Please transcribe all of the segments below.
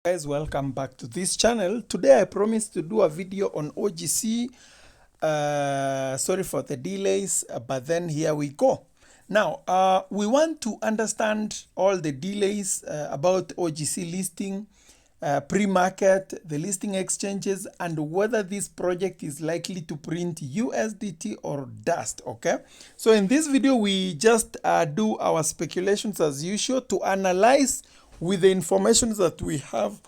Guys, welcome back to this channel. Today I promised to do a video on OGC. Sorry for the delays, but then here we go. Now we want to understand all the delays about OGC listing, pre-market, the listing exchanges, and whether this project is likely to print USDT or dust. Okay, so in this video we just do our speculations as usual to analyze with the information that we have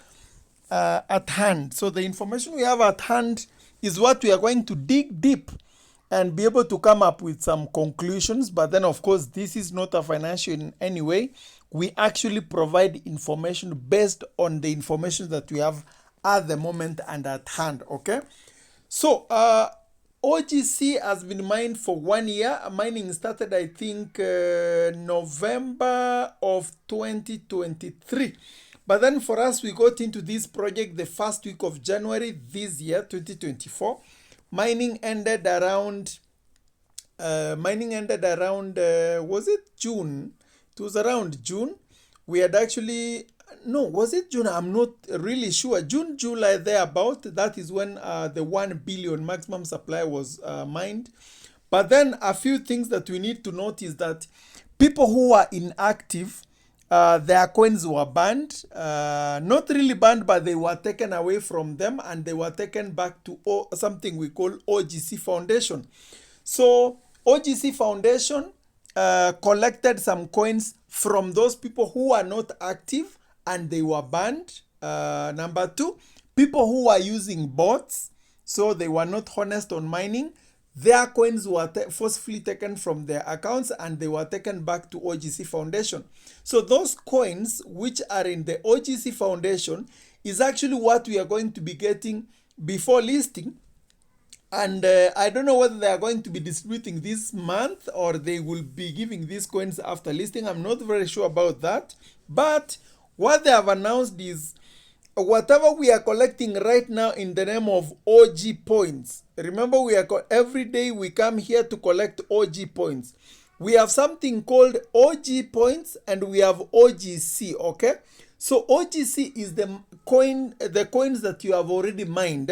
at hand. So the information we have at hand is what we are going to dig deep and be able to come up with some conclusions. But then, of course, this is not a financial in any way. We actually provide information based on the information that we have at the moment and at hand. Okay, so OGC has been mined for 1 year. Mining started, I think, November of 2023. But then for us, we got into this project the first week of January this year, 2024. Mining ended around, was it June? It was around June. We had actually, no, was it June? I'm not really sure. June, July, thereabout. That is when the 1 billion maximum supply was mined. But then a few things that we need to note is that people who are inactive, their coins were banned. Not really banned, but they were taken away from them and they were taken back to something we call OGC Foundation. So OGC Foundation collected some coins from those people who are not active and they were banned. Number two, people who are using bots, so they were not honest on mining, their coins were forcefully taken from their accounts and they were taken back to OGC Foundation. So those coins which are in the OGC Foundation is actually what we are going to be getting before listing. And I don't know whether they are going to be distributing this month or they will be giving these coins after listing. I'm not very sure about that. But what they have announced is whatever we are collecting right now in the name of OG points. Remember, we are every day we come here to collect OG points. We have something called OG points and we have OGC. Okay, so OGC is the coins that you have already mined,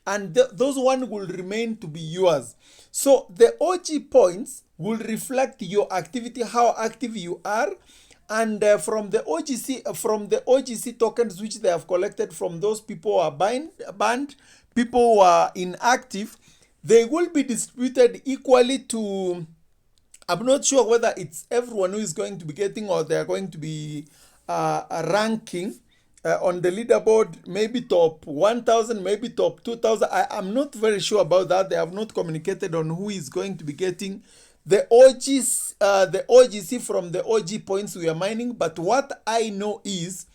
and those one will remain to be yours. So the OG points will reflect your activity, how active you are. And from the OGC tokens which they have collected from those people who are banned, people who are inactive, they will be distributed equally to, I'm not sure whether it's everyone who is going to be getting or they are going to be ranking on the leaderboard, maybe top 1,000, maybe top 2,000. I'm not very sure about that. They have not communicated on who is going to be getting the OGC from the OG points we are mining. But what I know is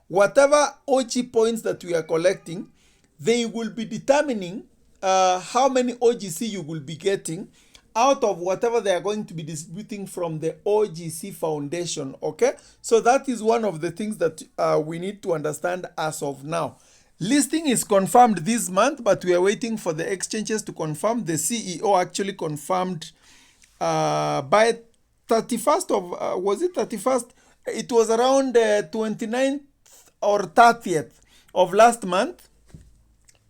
whatever OG points that we are collecting, they will be determining how many OGC you will be getting out of whatever they are going to be distributing from the OGC Foundation. Okay, so that is one of the things that we need to understand as of now. Listing is confirmed this month, but we are waiting for the exchanges to confirm. The CEO actually confirmed by 31st of, was it 31st? It was around 29th or 30th of last month.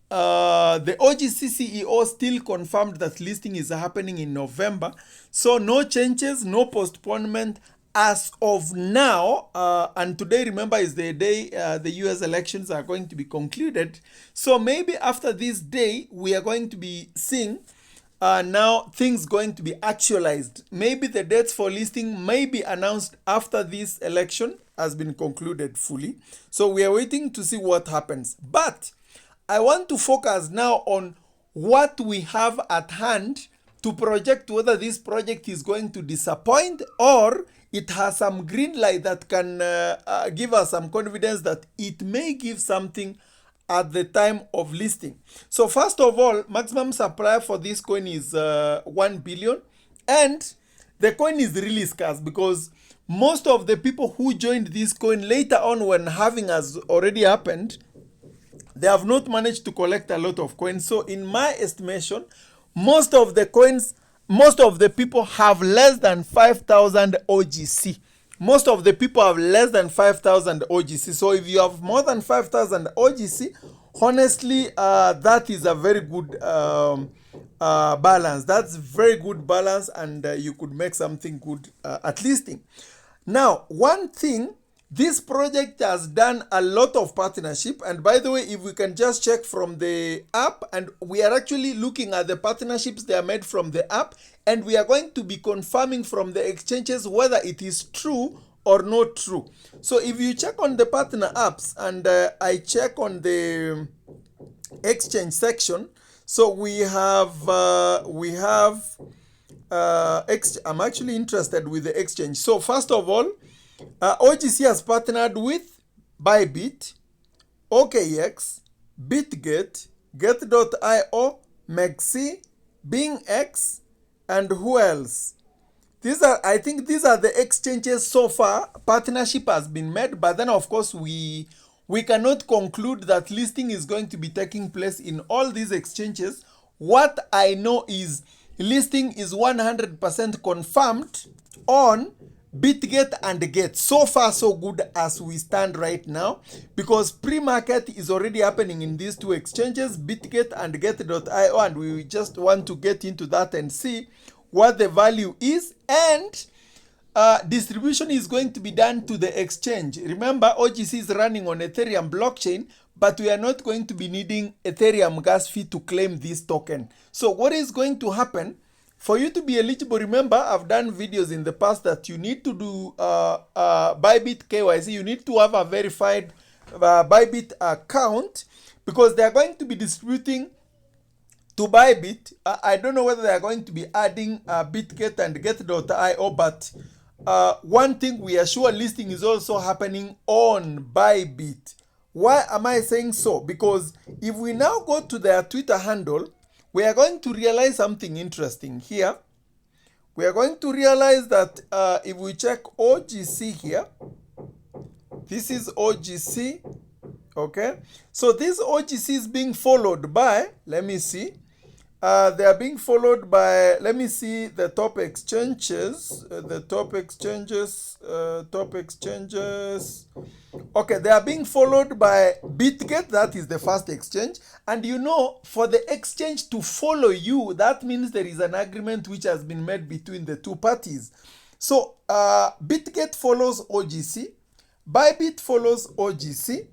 The OGC CEO still confirmed that listing is happening in November. So no changes, no postponement as of now. And today, remember, is the day the US elections are going to be concluded. So maybe after this day, we are going to be seeing now things going to be actualized. Maybe the dates for listing may be announced after this election has been concluded fully. So we are waiting to see what happens. But I want to focus now on what we have at hand to project whether this project is going to disappoint or it has some green light that can give us some confidence that it may give something at the time of listing. So first of all, maximum supply for this coin is 1 billion. And the coin is really scarce because most of the people who joined this coin later on when halving has already happened, they have not managed to collect a lot of coins. So in my estimation, most of the people have less than 5,000 OGC. most of the people have less than 5,000 OGC. So if you have more than 5,000 OGC, honestly, that is a very good balance. That's very good balance, and you could make something good at listing. Now, one thing, this project has done a lot of partnership, and by the way, if we can just check from the app, and we are actually looking at the partnerships they are made from the app, and we are going to be confirming from the exchanges whether it is true or not true. So if you check on the partner apps, and I check on the exchange section, so we have I'm actually interested with the exchange. So first of all, OGC has partnered with Bybit, OKX, BitGet, Get.io, Mexi, BingX, and who else? I think these are the exchanges so far. Partnership has been made, but then of course we cannot conclude that listing is going to be taking place in all these exchanges. What I know is listing is 100% confirmed on BitGet and Get. So far so good as we stand right now, because pre-market is already happening in these two exchanges, BitGet and Get.io, and we just want to get into that and see what the value is, and distribution is going to be done to the exchange. Remember, OGC is running on Ethereum blockchain, but we are not going to be needing Ethereum gas fee to claim this token. So what is going to happen? For you to be eligible, remember, I've done videos in the past that you need to do Bybit KYC. You need to have a verified Bybit account, because they are going to be distributing to Bybit. I don't know whether they are going to be adding BitGet and Get.io, but one thing we are sure, listing is also happening on Bybit. Why am I saying so? Because if we now go to their Twitter handle, we are going to realize something interesting here. We are going to realize that if we check OGC here, this is OGC, okay? So this OGC is being followed by, let me see, they are being followed by, let me see the top exchanges, okay, they are being followed by BitGet, that is the first exchange. And you know, for the exchange to follow you, that means there is an agreement which has been made between the two parties. So BitGet follows OGC, Bybit follows OGC.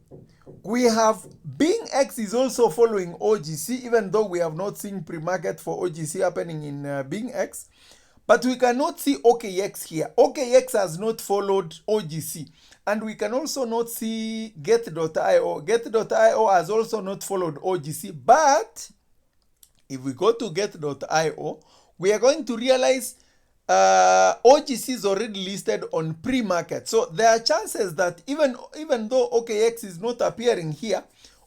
We have BingX is also following OGC, even though we have not seen pre-market for OGC happening in BingX. But we cannot see OKX here. OKX has not followed OGC. And we can also not see Get.io. Get.io has also not followed OGC. But if we go to Get.io, we are going to realize OGC is already listed on pre-market. So there are chances that even though OKX is not appearing here,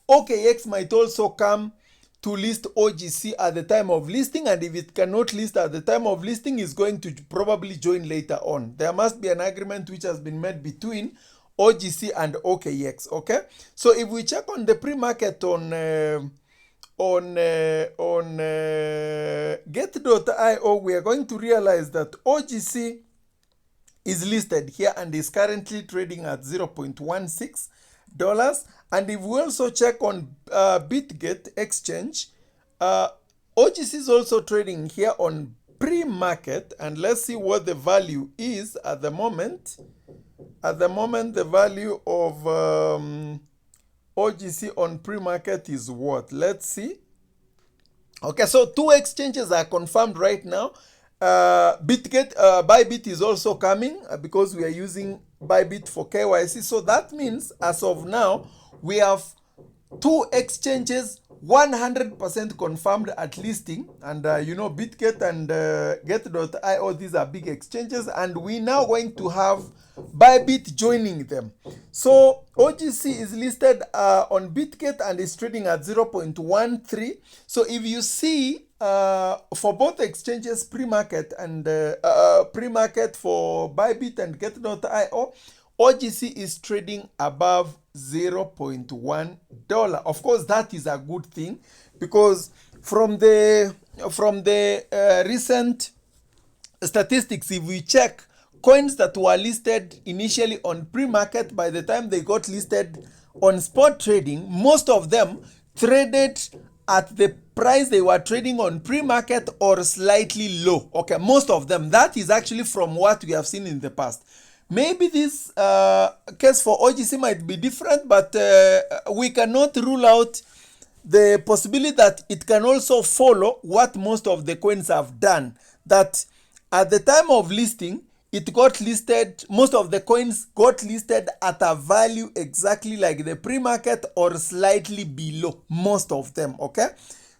OKX might also come to list OGC at the time of listing, and if it cannot list at the time of listing, is going to probably join later on. There must be an agreement which has been made between OGC and OKX, okay? So if we check on the pre-market on Get.io, we are going to realize that OGC is listed here and is currently trading at $0.16. And if we also check on BitGet exchange, OGC is also trading here on pre-market, and let's see what the value is at the moment. At the moment, the value of OGC on pre-market is what? Let's see. Okay, so two exchanges are confirmed right now. Bybit is also coming because we are using Bybit for KYC. So that means as of now, we have two exchanges 100% confirmed at listing. And you know, BitGet and Get.io, these are big exchanges. And we now going to have Bybit joining them. So OGC is listed on BitGet and is trading at 0.13. So if you see for both exchanges, pre-market and pre-market for Bybit and Get.io, OGC is trading above $0.1. Of course, that is a good thing, because from the recent statistics, if we check coins that were listed initially on pre-market, by the time they got listed on spot trading, most of them traded at the price they were trading on pre-market or slightly low. Okay, most of them. That is actually from what we have seen in the past. Maybe this case for OGC might be different, but we cannot rule out the possibility that it can also follow what most of the coins have done. That at the time of listing, it got listed, most of the coins got listed at a value exactly like the pre-market or slightly below, most of them, okay?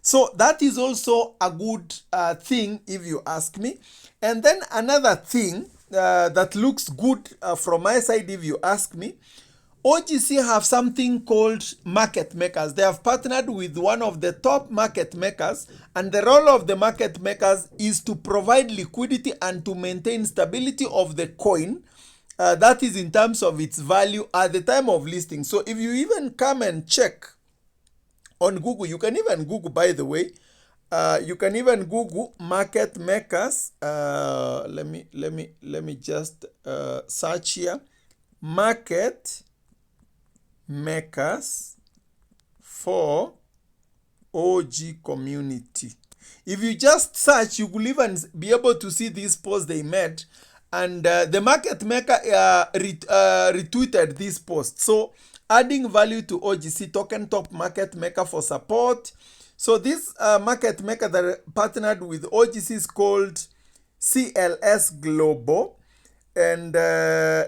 So that is also a good thing if you ask me. And then another thing that looks good from my side if you ask me, OGC have something called market makers. They have partnered with one of the top market makers, and the role of the market makers is to provide liquidity and to maintain stability of the coin. That is in terms of its value at the time of listing. So if you even come and check on Google, you can even Google, by the way, you can even Google market makers. Let me just search here. Market makers for OG community. If you just search, you will even be able to see this post they made, and the market maker retweeted this post. So adding value to OGC token top market maker for support. So this market maker that partnered with OGC is called CLS Global, and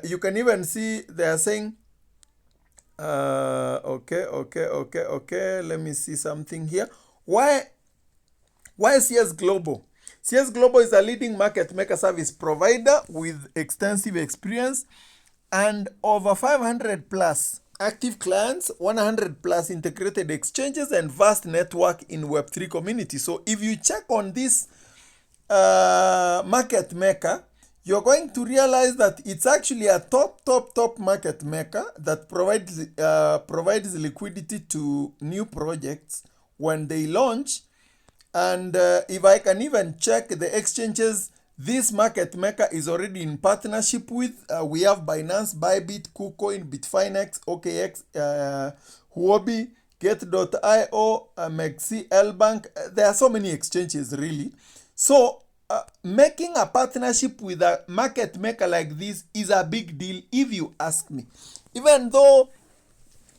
you can even see they are saying okay, let me see something here. Why CS Global? CS Global is a leading market maker service provider with extensive experience and over 500 plus active clients, 100 plus integrated exchanges, and vast network in Web3 community. So if you check on this market maker, you're going to realize that it's actually a top market maker that provides liquidity to new projects when they launch. And if I can even check the exchanges this market maker is already in partnership with, we have Binance, Bybit, KuCoin, Bitfinex, OKX, Huobi, Get.io, Mexi, Lbank. There are so many exchanges really. So making a partnership with a market maker like this is a big deal if you ask me. Even though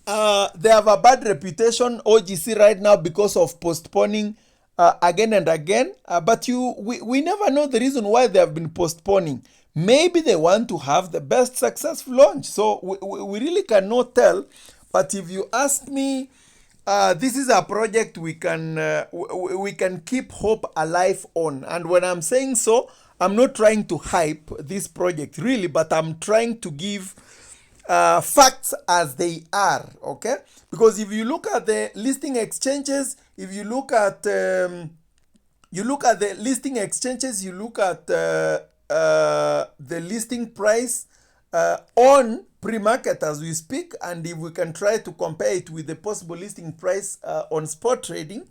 they have a bad reputation, OGC, right now because of postponing again and again, but we never know the reason why they have been postponing. Maybe they want to have the best successful launch, so we really cannot tell. But if you ask me, this is a project we can keep hope alive on. And when I'm saying so, I'm not trying to hype this project really, but I'm trying to give facts as they are, okay? Because if you look at the listing exchanges, if you look at the listing exchanges, you look at the listing price on pre-market as we speak, and if we can try to compare it with the possible listing price on spot trading,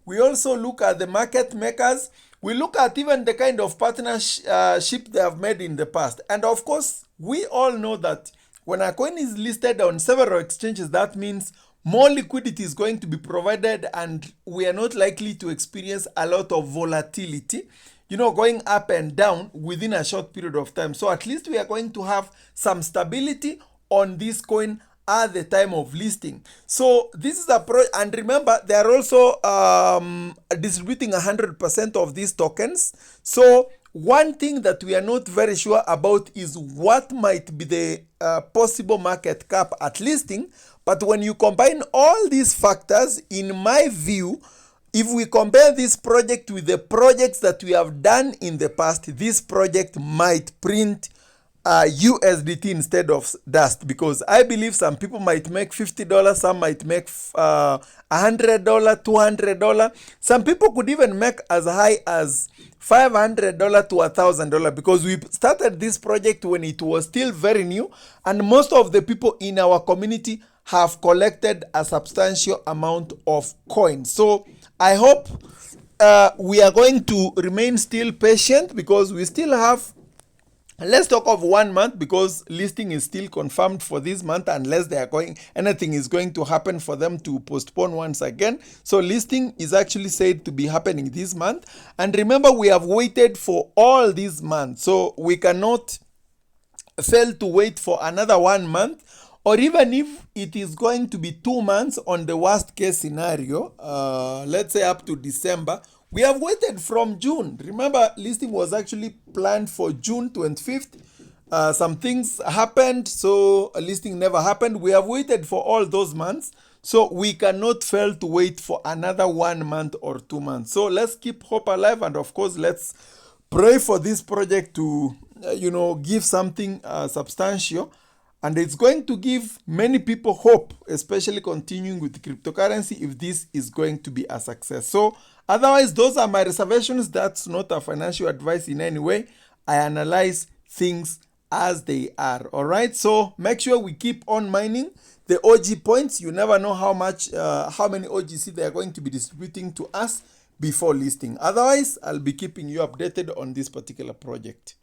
we also look at the market makers. We look at even the kind of partnership they have made in the past. And of course, we all know that when a coin is listed on several exchanges, that means more liquidity is going to be provided, and we are not likely to experience a lot of volatility, going up and down within a short period of time. So at least we are going to have some stability on this coin at the time of listing. So this is a and remember, they are also distributing 100% of these tokens. So one thing that we are not very sure about is what might be the possible market cap at listing. But when you combine all these factors, in my view, if we compare this project with the projects that we have done in the past, this project might print USDT instead of dust, because I believe some people might make $50, some might make $100, $200. Some people could even make as high as $500 to $1,000, because we started this project when it was still very new, and most of the people in our community have collected a substantial amount of coins. So I hope we are going to remain still patient, because we still have Let's talk of 1 month because listing is still confirmed for this month unless they are going anything is going to happen for them to postpone once again. So listing is actually said to be happening this month. And remember, we have waited for all these months, so we cannot fail to wait for another 1 month, or even if it is going to be 2 months on the worst case scenario, let's say up to December. We have waited from June. Remember, listing was actually planned for June 25th. Some things happened, so a listing never happened. We have waited for all those months, so we cannot fail to wait for another 1 month or 2 months. So let's keep hope alive, and of course, let's pray for this project to, give something substantial. And it's going to give many people hope, especially continuing with cryptocurrency, if this is going to be a success. So otherwise, those are my reservations. That's not a financial advice in any way. I analyze things as they are. All right. So make sure we keep on mining the OG points. You never know how many OGC they are going to be distributing to us before listing. Otherwise, I'll be keeping you updated on this particular project.